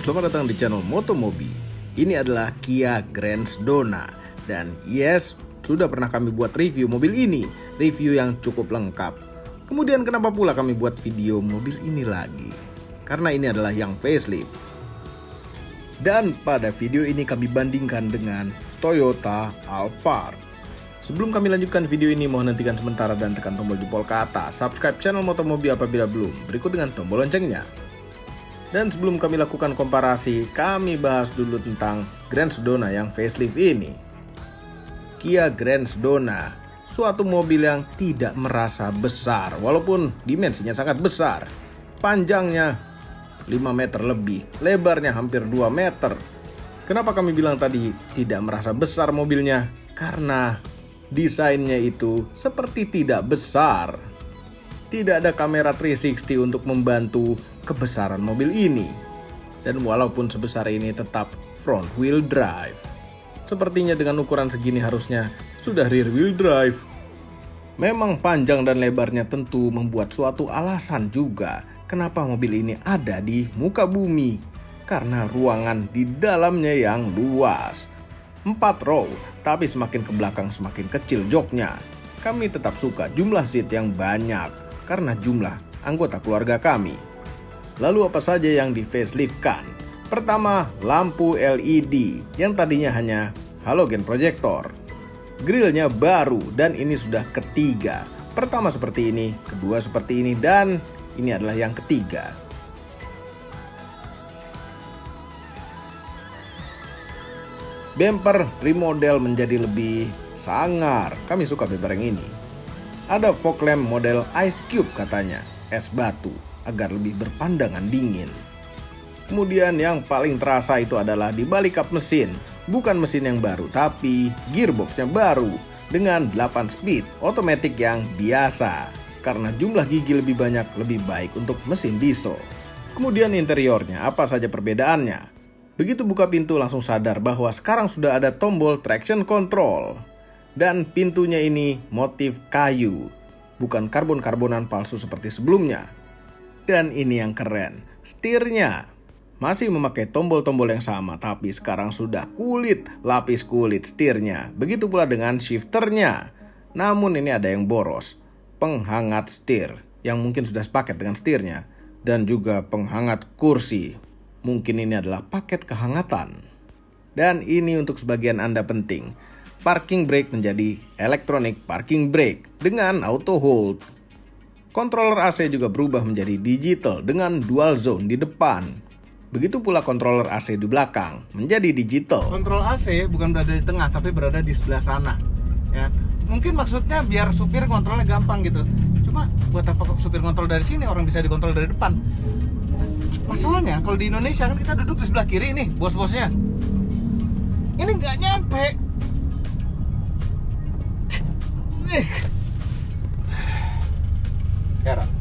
selamat datang di channel Motomobi. Ini adalah Kia Grandzdona. Dan yes, sudah pernah kami buat review mobil ini. Review yang cukup lengkap. Kemudian kenapa pula kami buat video mobil ini lagi? Karena ini adalah yang facelift. Dan pada video ini kami bandingkan dengan Toyota Alphard. Sebelum kami lanjutkan video ini, mohon hentikan sementara dan tekan tombol jempol ke atas. Subscribe channel Motomobi apabila belum. Berikut dengan tombol loncengnya. Dan sebelum kami lakukan komparasi, kami bahas dulu tentang Grandzdona yang facelift ini. Kia Grandzdona, suatu mobil yang tidak merasa besar, walaupun dimensinya sangat besar. Panjangnya 5 meter lebih, lebarnya hampir 2 meter. Kenapa kami bilang tadi tidak merasa besar mobilnya? Karena desainnya itu seperti tidak besar. Tidak ada kamera 360 untuk membantu kebesaran mobil ini. Dan walaupun sebesar ini tetap front wheel drive. Sepertinya dengan ukuran segini harusnya sudah rear wheel drive. Memang panjang dan lebarnya tentu membuat suatu alasan juga kenapa mobil ini ada di muka bumi. Karena ruangan di dalamnya yang luas. 4 row, tapi semakin ke belakang semakin kecil joknya. Kami tetap suka jumlah seat yang banyak karena jumlah anggota keluarga kami. Lalu apa saja yang di faceliftkan? Pertama, lampu LED yang tadinya hanya halogen proyektor. Grillnya baru dan ini sudah ketiga. Pertama seperti ini, kedua seperti ini, dan ini adalah yang ketiga. Bumper remodel menjadi lebih sangar. Kami suka bumper yang ini. Ada fog lamp model Ice Cube katanya, es batu, agar lebih berpandangan dingin. Kemudian yang paling terasa itu adalah di balik kap mesin. Bukan mesin yang baru, tapi gearboxnya baru. Dengan 8 speed, otomatis yang biasa. Karena jumlah gigi lebih banyak, lebih baik untuk mesin diesel. Kemudian interiornya, apa saja perbedaannya? Begitu buka pintu langsung sadar bahwa sekarang sudah ada tombol traction control. Dan pintunya ini motif kayu, bukan karbon-karbonan palsu seperti sebelumnya. Dan ini yang keren, setirnya masih memakai tombol-tombol yang sama, tapi sekarang sudah kulit, lapis kulit setirnya. Begitu pula dengan shifternya. Namun ini ada yang boros, penghangat setir yang mungkin sudah sepaket dengan setirnya. Dan juga penghangat kursi, mungkin ini adalah paket kehangatan. Dan ini untuk sebagian Anda penting. Parking brake menjadi electronic parking brake dengan auto hold. Controller AC juga berubah menjadi digital dengan dual zone di depan. Begitu pula controller AC di belakang menjadi digital. Kontrol AC bukan berada di tengah tapi berada di sebelah sana. Ya, mungkin maksudnya biar supir kontrolnya gampang gitu. Cuma buat apa supir kontrol dari sini, orang bisa dikontrol dari depan. Masalahnya kalau di Indonesia kan kita duduk di sebelah kiri nih, bos-bosnya. Ini nggak nyampe. Heran.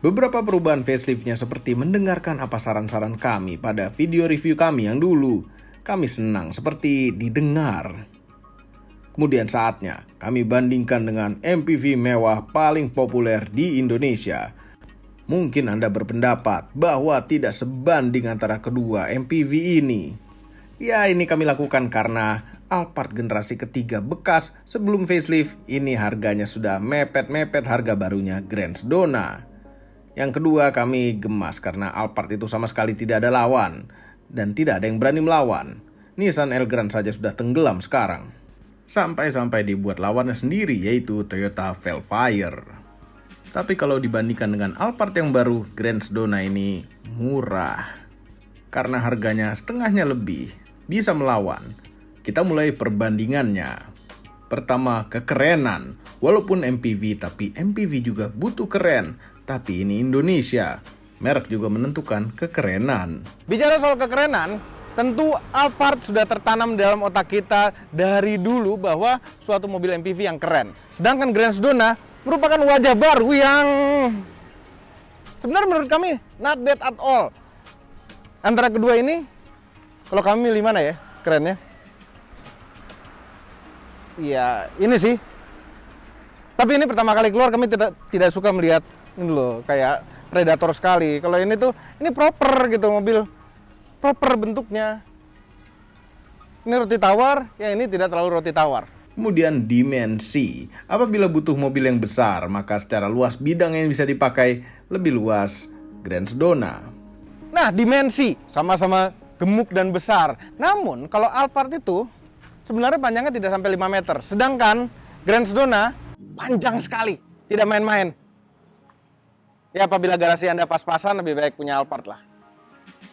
Beberapa perubahan faceliftnya seperti mendengarkan apa saran-saran kami pada video review kami yang dulu. Kami senang seperti didengar. Kemudian saatnya kami bandingkan dengan MPV mewah paling populer di Indonesia. Mungkin Anda berpendapat bahwa tidak sebanding antara kedua MPV ini. Ya, ini kami lakukan karena Alphard generasi ketiga bekas sebelum facelift ini harganya sudah mepet-mepet harga barunya Grandzdona. Yang kedua, kami gemas karena Alphard itu sama sekali tidak ada lawan dan tidak ada yang berani melawan. Nissan Elgrand saja sudah tenggelam sekarang. Sampai-sampai dibuat lawannya sendiri, yaitu Toyota Velfire. Tapi kalau dibandingkan dengan Alphard yang baru, Grandzdona ini murah. Karena harganya setengahnya lebih, bisa melawan. Kita mulai perbandingannya. Pertama, kekerenan. Walaupun MPV, tapi MPV juga butuh keren. Tapi ini Indonesia. Merek juga menentukan kekerenan. Bicara soal kekerenan, tentu Alphard sudah tertanam dalam otak kita dari dulu bahwa suatu mobil MPV yang keren. Sedangkan Grandzdona merupakan wajah baru yang sebenarnya menurut kami not bad at all. Antara kedua ini, kalau kami milih mana ya kerennya? Iya, ini sih. Tapi ini pertama kali keluar kami tidak suka melihat ini loh, kayak predator sekali. Kalau ini tuh, ini proper gitu mobil. proper bentuknya. Ini roti tawar, yang ini tidak terlalu roti tawar. Kemudian dimensi. Apabila butuh mobil yang besar, maka secara luas bidang yang bisa dipakai lebih luas Grand Sedona. Nah, dimensi sama-sama gemuk dan besar. Namun, kalau Alphard itu sebenarnya panjangnya tidak sampai 5 meter. Sedangkan Grand Sedona panjang sekali, tidak main-main. Ya, apabila garasi Anda pas-pasan, lebih baik punya Alphard lah.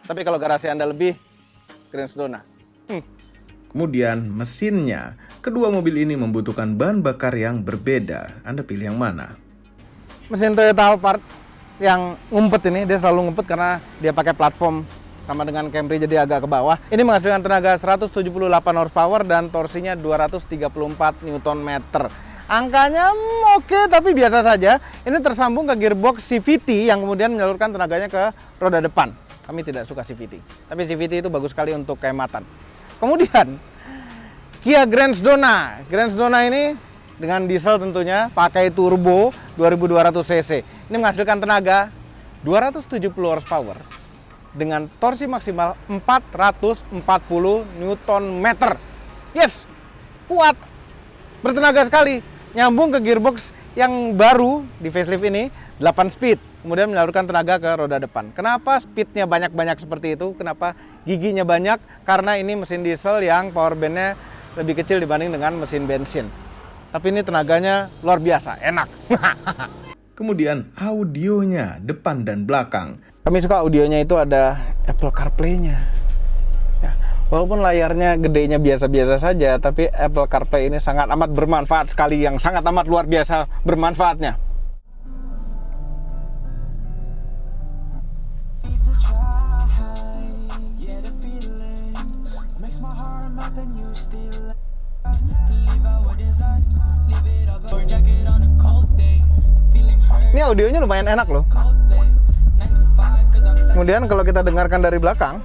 Tapi kalau garasi Anda lebih, Grand Sedona. Kemudian mesinnya. Kedua mobil ini membutuhkan bahan bakar yang berbeda. Anda pilih yang mana? Mesin Toyota Alphard yang ngumpet ini, dia selalu ngumpet karena dia pakai platform sama dengan Camry, jadi agak ke bawah. Ini menghasilkan tenaga 178 horsepower dan torsinya 234 Nm. Angkanya oke, tapi biasa saja. Ini tersambung ke gearbox CVT yang kemudian menyalurkan tenaganya ke roda depan. Kami tidak suka CVT, tapi CVT itu bagus sekali untuk kehematan. Kemudian Kia Grand Sedona. Grand Sedona ini dengan diesel tentunya, pakai turbo 2200 cc. Ini menghasilkan tenaga 270 horsepower dengan torsi maksimal 440 Nm. Yes, kuat, bertenaga sekali. Nyambung ke gearbox yang baru di facelift ini, 8 speed. Kemudian menyalurkan tenaga ke roda depan. Kenapa speednya banyak-banyak seperti itu? Kenapa giginya banyak? Karena ini mesin diesel yang power bandnya lebih kecil dibanding dengan mesin bensin. Tapi ini tenaganya luar biasa, enak. Kemudian audionya, depan dan belakang. Kami suka audionya itu ada Apple CarPlay-nya. Ya, walaupun layarnya gedenya biasa-biasa saja, tapi Apple CarPlay ini sangat amat bermanfaat sekali, yang sangat amat luar biasa bermanfaatnya. Ini audionya lumayan enak loh. Kemudian kalau kita dengarkan dari belakang,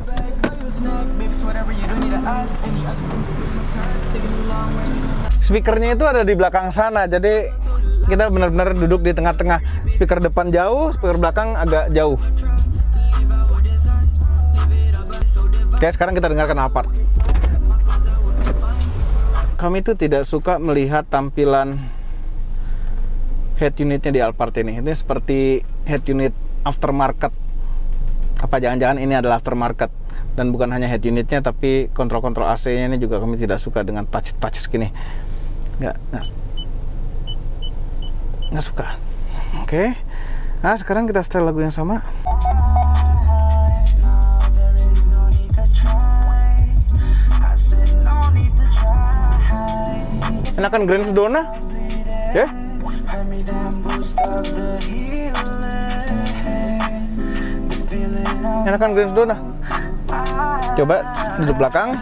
speakernya itu ada di belakang sana. Jadi kita benar-benar duduk di tengah-tengah. Speaker depan jauh, speaker belakang agak jauh. Oke, sekarang kita dengarkan Alphard. Kami itu tidak suka melihat tampilan head unitnya di Alphard ini. Ini seperti head unit aftermarket. Apa jangan-jangan ini adalah aftermarket? Dan bukan hanya head unitnya, tapi kontrol-kontrol AC-nya ini juga kami tidak suka dengan touch segini. Nggak suka. Oke. Nah, sekarang kita setel lagu yang sama. Enakan Grand Sedona, ya? Enakan Grand Sedona. Coba duduk belakang.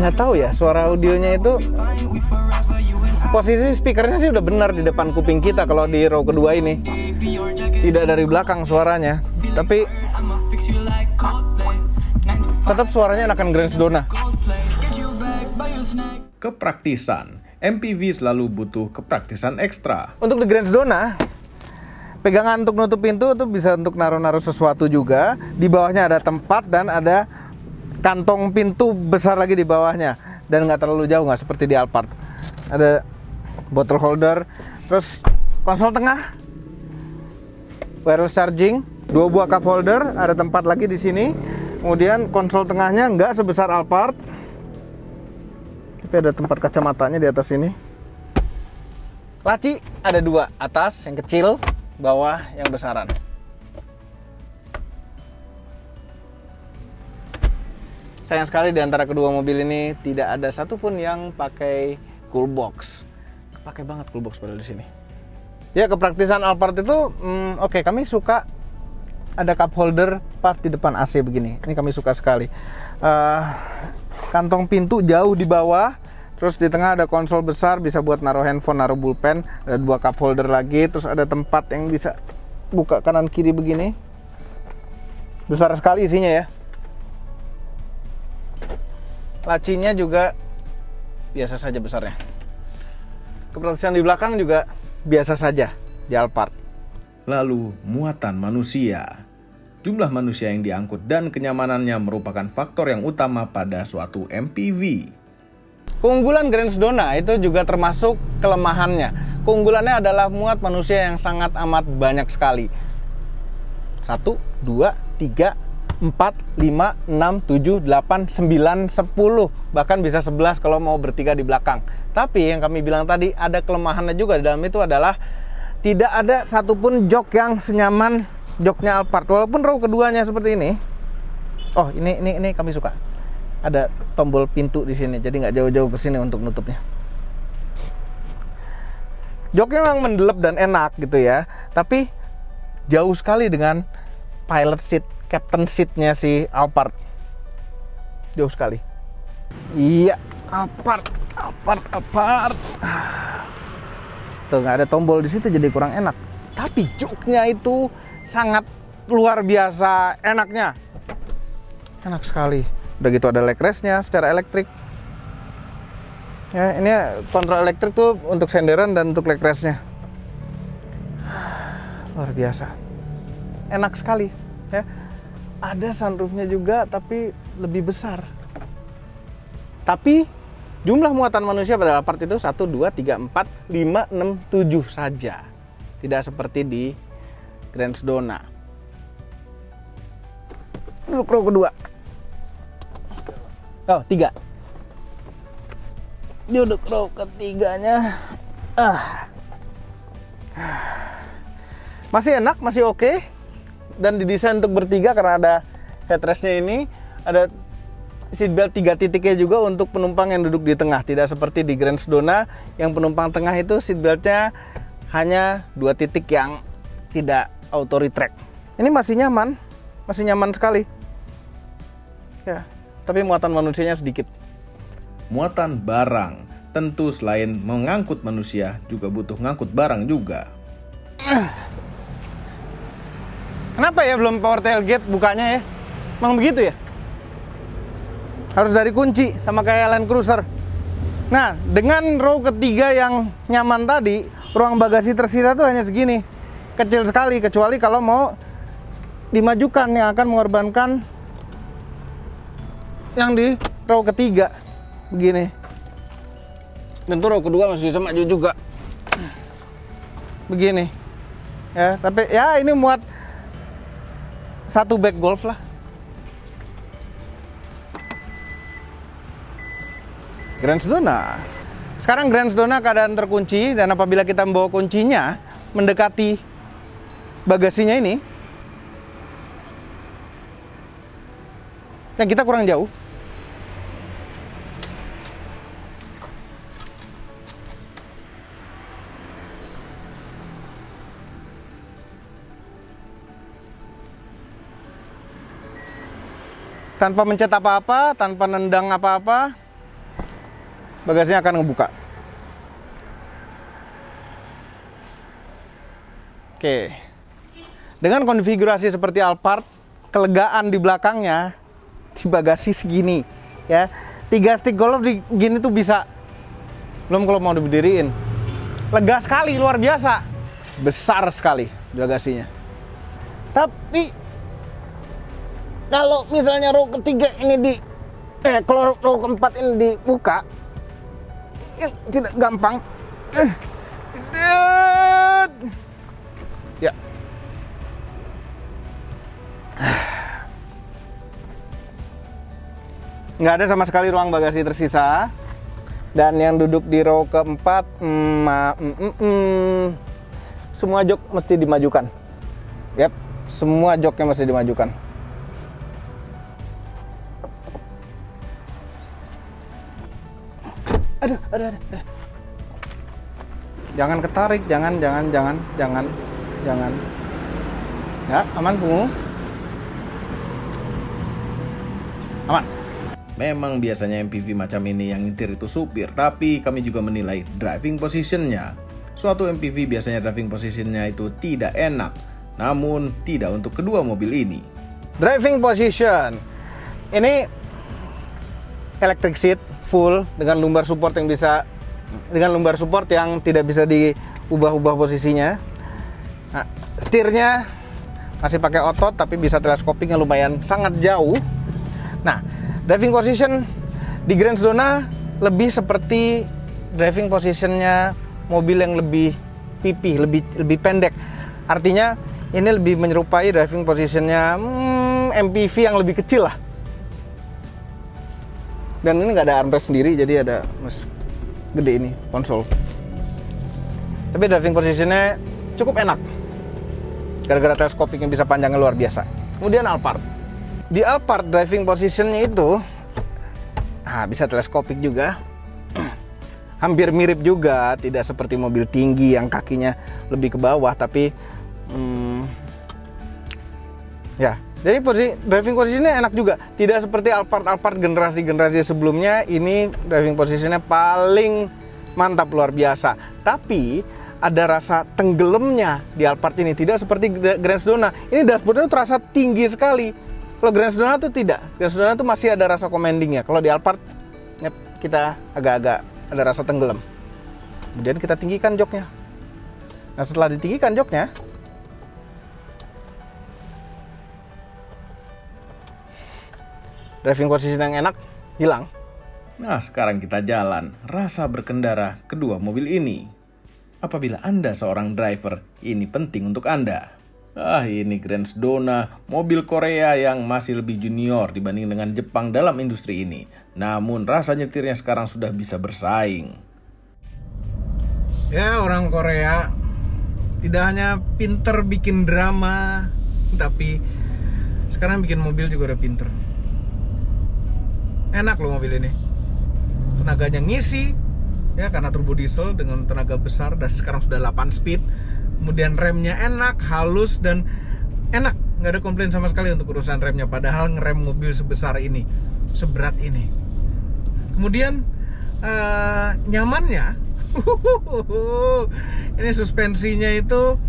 Nggak tahu ya, suara audionya itu, posisi speakernya sih udah benar di depan kuping kita kalau di row kedua ini, tidak dari belakang suaranya, tapi tetap suaranya enakan Grand Sedona. Kepraktisan. MPV selalu butuh kepraktisan ekstra. Untuk di Grand Sedona, pegangan untuk nutup pintu itu bisa untuk naruh-naruh sesuatu juga. Di bawahnya ada tempat dan ada kantong pintu besar lagi di bawahnya. Dan nggak terlalu jauh, nggak seperti di Alphard. Ada bottle holder, terus konsol tengah, wireless charging, 2 buah cup holder, ada tempat lagi di sini. Kemudian konsol tengahnya nggak sebesar Alphard, tapi ada tempat kacamatanya di atas sini. Laci ada 2, atas yang kecil, bawah yang besaran. Sayang sekali di antara kedua mobil ini tidak ada satupun yang pakai cool box. Pakai banget cool box padahal di sini. Ya, kepraktisan Alphard itu oke, kami suka ada cup holder pas di depan AC begini. Ini kami suka sekali. Kantong pintu jauh di bawah, terus di tengah ada konsol besar bisa buat naruh handphone, naruh pulpen, ada 2 cup holder lagi, terus ada tempat yang bisa buka kanan kiri begini. Besar sekali isinya ya. Lacinya juga biasa saja besarnya. Kepraktisan di belakang juga biasa saja. di Alphard. Lalu muatan manusia. Jumlah manusia yang diangkut dan kenyamanannya merupakan faktor yang utama pada suatu MPV. Keunggulan Grand Sedona itu juga termasuk kelemahannya. Keunggulannya adalah muat manusia yang sangat amat banyak sekali. 1, 2, 3, 4, 5, 6, 7, 8, 9, 10. Bahkan bisa 11 kalau mau bertiga di belakang. Tapi yang kami bilang tadi ada kelemahannya juga. Di dalam itu adalah tidak ada satupun jok yang senyaman joknya Alphard. Walaupun row keduanya seperti ini. Oh, ini kami suka. Ada tombol pintu di sini, jadi nggak jauh-jauh ke sini untuk nutupnya. Joknya memang mendelep dan enak gitu ya, tapi jauh sekali dengan pilot seat, captain seatnya si Alphard. Jauh sekali. Iya, Alphard. Tuh nggak ada tombol di situ, jadi kurang enak. Tapi joknya itu sangat luar biasa enaknya. Enak sekali. Udah gitu ada leg rest-nya secara elektrik. Ya, ini kontrol elektrik tuh untuk senderan dan untuk leg rest-nya. Luar biasa. Enak sekali, ya. Ada sunroof-nya juga tapi lebih besar. Tapi jumlah muatan manusia pada Alphard itu 1, 2, 3, 4, 5, 6, 7 saja. Tidak seperti di Grand Sedona. Duduk row kedua. Oh, 3. Duduk row ketiganya. Masih enak, masih oke. Dan didesain untuk bertiga karena ada headrest-nya ini. Ada seatbelt 3 titiknya juga untuk penumpang yang duduk di tengah. Tidak seperti di Grand Sedona yang penumpang tengah itu seatbeltnya hanya 2 titik yang tidak auto retract. Ini masih nyaman sekali. Ya, tapi muatan manusianya sedikit. Muatan barang. Tentu selain mengangkut manusia, juga butuh ngangkut barang juga. Kenapa ya belum power tailgate bukanya ya? Emang begitu ya? Harus dari kunci, sama kayak Land Cruiser. Nah, dengan row ketiga yang nyaman tadi, ruang bagasi tersisa tuh hanya segini. Kecil sekali, kecuali kalau mau dimajukan yang akan mengorbankan yang di row ketiga. Begini. Tentu row kedua masih bisa maju juga. Begini. Ya, tapi ya ini muat 1 bag golf lah. Grand Sedona. Sekarang Grand Sedona keadaan terkunci, dan apabila kita membawa kuncinya mendekati bagasinya ini, yang kita kurang jauh. Tanpa mencet apa-apa, tanpa nendang apa-apa, bagasinya akan ngebuka. Oke. Dengan konfigurasi seperti Alphard, kelegaan di belakangnya di bagasi segini, ya. 3 stick golf di gini tuh bisa. Belum kalau mau diberdiriin. Lega sekali, luar biasa. Besar sekali bagasinya. Tapi kalau misalnya row ketiga ini kalau row keempat ini dibuka, tidak gampang. Ya. Nggak ada sama sekali ruang bagasi tersisa. Dan yang duduk di row keempat, semua jok mesti dimajukan. Yap, semua joknya mesti dimajukan. Aduh. Jangan ketarik, jangan. Ya, aman pungu. Aman. Memang biasanya MPV macam ini yang nyetir itu supir, tapi kami juga menilai driving positionnya. Suatu MPV biasanya driving positionnya itu tidak enak, namun tidak untuk kedua mobil ini. Driving position. Ini electric seat full dengan lumbar support yang tidak bisa diubah-ubah posisinya. Nah, setirnya masih pakai otot tapi bisa teleskoping yang lumayan sangat jauh. Nah, driving position di Grand Sedona lebih seperti driving positionnya mobil yang lebih pipih, lebih pendek. Artinya ini lebih menyerupai driving positionnya MPV yang lebih kecil lah. Dan ini nggak ada armrest sendiri, jadi ada gede ini konsol. Tapi driving positionnya cukup enak. Gara-gara teleskopiknya bisa panjangnya luar biasa. Kemudian Alphard. Di Alphard driving positionnya itu bisa teleskopik juga. Hampir mirip juga, tidak seperti mobil tinggi yang kakinya lebih ke bawah, tapi ya. Jadi driving positionnya enak juga. Tidak seperti Alphard generasi sebelumnya. Ini driving positionnya paling mantap, luar biasa. Tapi ada rasa tenggelamnya di Alphard ini. Tidak seperti Grand Sedona. Ini dashboardnya terasa tinggi sekali. Kalau Grand Sedona itu tidak. Grand Sedona itu masih ada rasa commandingnya. Kalau di Alphard kita agak-agak ada rasa tenggelam. Kemudian kita tinggikan joknya. Nah, setelah ditinggikan joknya, driving position yang enak hilang. Nah, sekarang kita jalan, rasa berkendara kedua mobil ini. Apabila Anda seorang driver, ini penting untuk Anda. Ini Grand Sedona, mobil Korea yang masih lebih junior dibanding dengan Jepang dalam industri ini. Namun rasa nyetirnya sekarang sudah bisa bersaing. Ya, orang Korea tidak hanya pinter bikin drama, tapi sekarang bikin mobil juga udah pinter. Enak loh mobil ini. Tenaganya ngisi, ya karena turbo diesel dengan tenaga besar dan sekarang sudah 8 speed. Kemudian remnya enak, halus dan enak. Nggak ada komplain sama sekali untuk urusan remnya. Padahal ngerem mobil sebesar ini, seberat ini. Kemudian nyamannya, ini suspensinya itu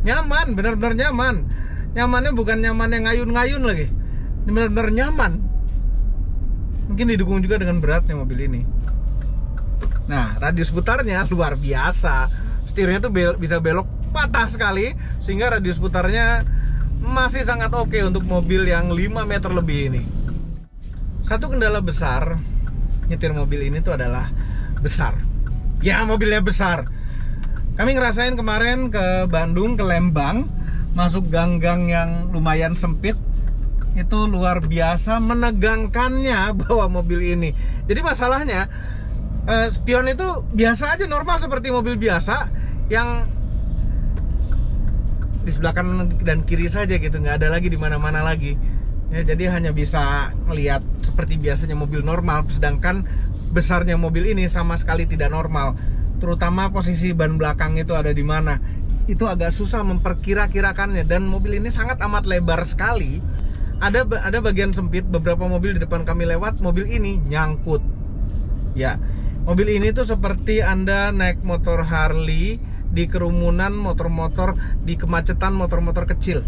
nyaman, benar-benar nyaman. Nyamannya bukan nyaman yang ngayun-ngayun lagi. Ini benar-benar nyaman. Mungkin didukung juga dengan beratnya mobil ini. Nah, radius putarnya luar biasa. Setirnya tuh bisa belok patah sekali, sehingga radius putarnya masih sangat oke untuk mobil yang 5 meter lebih ini. Satu kendala besar nyetir mobil ini tuh adalah besar. Ya, mobilnya besar. Kami ngerasain kemarin ke Bandung, ke Lembang, masuk gang-gang yang lumayan sempit. Itu luar biasa menegangkannya bawa mobil ini. Jadi masalahnya spion itu biasa aja, normal seperti mobil biasa yang di sebelah kanan dan kiri saja gitu, nggak ada lagi di mana-mana lagi. Ya, jadi hanya bisa melihat seperti biasanya mobil normal, sedangkan besarnya mobil ini sama sekali tidak normal. Terutama posisi ban belakang itu ada di mana. Itu agak susah memperkira-kirakannya, dan mobil ini sangat amat lebar sekali. Ada bagian sempit, beberapa mobil di depan kami lewat, mobil ini nyangkut. Ya, mobil ini tuh seperti Anda naik motor Harley di kerumunan motor-motor, di kemacetan motor-motor kecil.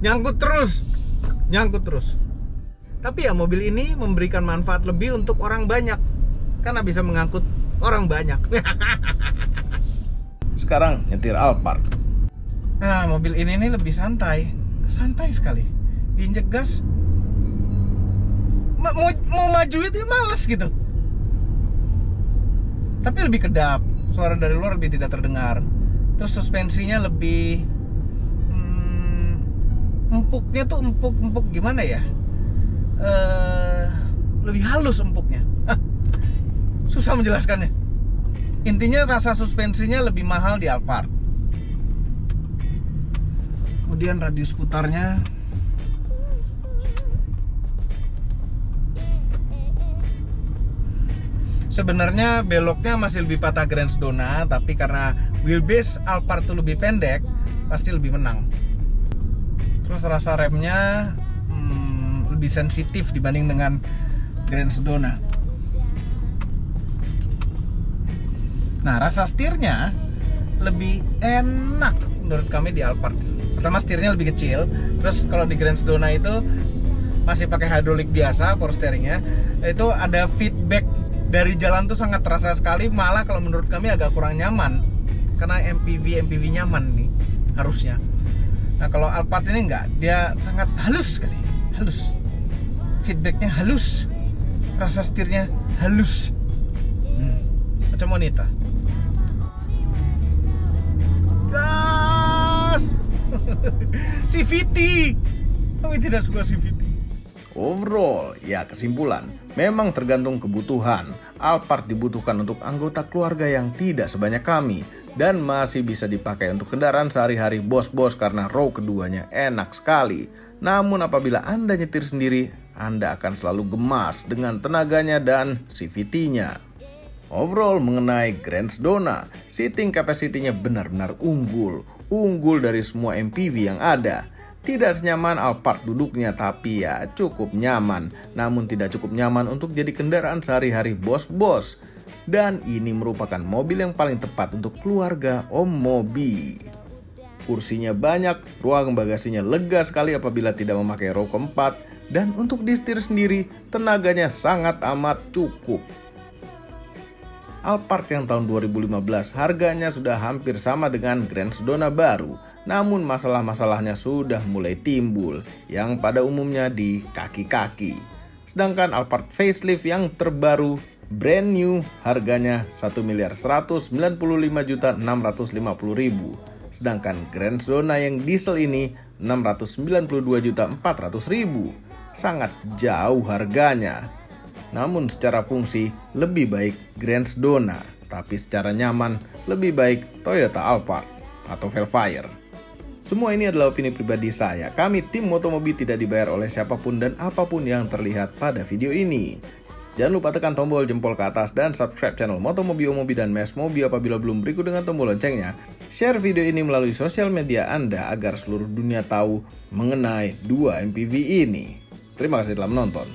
Nyangkut terus. Tapi ya, mobil ini memberikan manfaat lebih untuk orang banyak, karena bisa mengangkut orang banyak. Sekarang nyetir Alphard. Nah, mobil ini lebih santai sekali. Diinjek gas, mau maju itu males gitu. Tapi lebih kedap, suara dari luar lebih tidak terdengar. Terus suspensinya lebih empuknya tuh empuk gimana ya? Lebih halus empuknya. Susah menjelaskannya. Intinya rasa suspensinya lebih mahal di Alphard. Kemudian radius putarnya sebenarnya beloknya masih lebih patah Grand Sedona, tapi karena wheelbase Alphard itu lebih pendek, pasti lebih menang. Terus rasa remnya lebih sensitif dibanding dengan Grand Sedona. Nah, rasa setirnya lebih enak menurut kami di Alphard. Pertama, setirnya lebih kecil. Terus kalau di Grand Sedona itu masih pakai hidrolik biasa, power steeringnya. Itu ada feedback dari jalan tuh sangat terasa sekali, malah kalau menurut kami agak kurang nyaman karena MPV nyaman nih harusnya. Nah kalau Alphard ini enggak, dia sangat halus sekali, halus, feedbacknya halus, rasa setirnya halus, macam wanita. Gas. CVT, kami tidak suka CVT. Overall, ya kesimpulan, memang tergantung kebutuhan. Alphard dibutuhkan untuk anggota keluarga yang tidak sebanyak kami dan masih bisa dipakai untuk kendaraan sehari-hari bos-bos karena row keduanya enak sekali. Namun apabila Anda nyetir sendiri, Anda akan selalu gemas dengan tenaganya dan CVT-nya. Overall mengenai Grand Sedona, seating capacity-nya benar-benar unggul dari semua MPV yang ada. Tidak senyaman Alphard duduknya, tapi ya cukup nyaman. Namun tidak cukup nyaman untuk jadi kendaraan sehari-hari bos-bos. Dan ini merupakan mobil yang paling tepat untuk keluarga Om Mobi. Kursinya banyak, ruang bagasinya lega sekali apabila tidak memakai row keempat. Dan untuk disetir sendiri, tenaganya sangat amat cukup. Alphard yang tahun 2015 harganya sudah hampir sama dengan Grand Sedona baru, namun masalah-masalahnya sudah mulai timbul, yang pada umumnya di kaki-kaki. Sedangkan Alphard facelift yang terbaru, brand new, harganya 1.195.650.000. Sedangkan Grand Sedona yang diesel ini 692.400.000. Sangat jauh harganya. Namun secara fungsi lebih baik Grand Sedona, tapi secara nyaman lebih baik Toyota Alphard atau Velfire. Semua ini adalah opini pribadi saya. Kami tim Motomobi tidak dibayar oleh siapapun dan apapun yang terlihat pada video ini. Jangan lupa tekan tombol jempol ke atas dan subscribe channel Motomobi, Omobi, dan Mes Mobi apabila belum, berikut dengan tombol loncengnya. Share video ini melalui sosial media Anda agar seluruh dunia tahu mengenai dua MPV ini. Terima kasih telah menonton.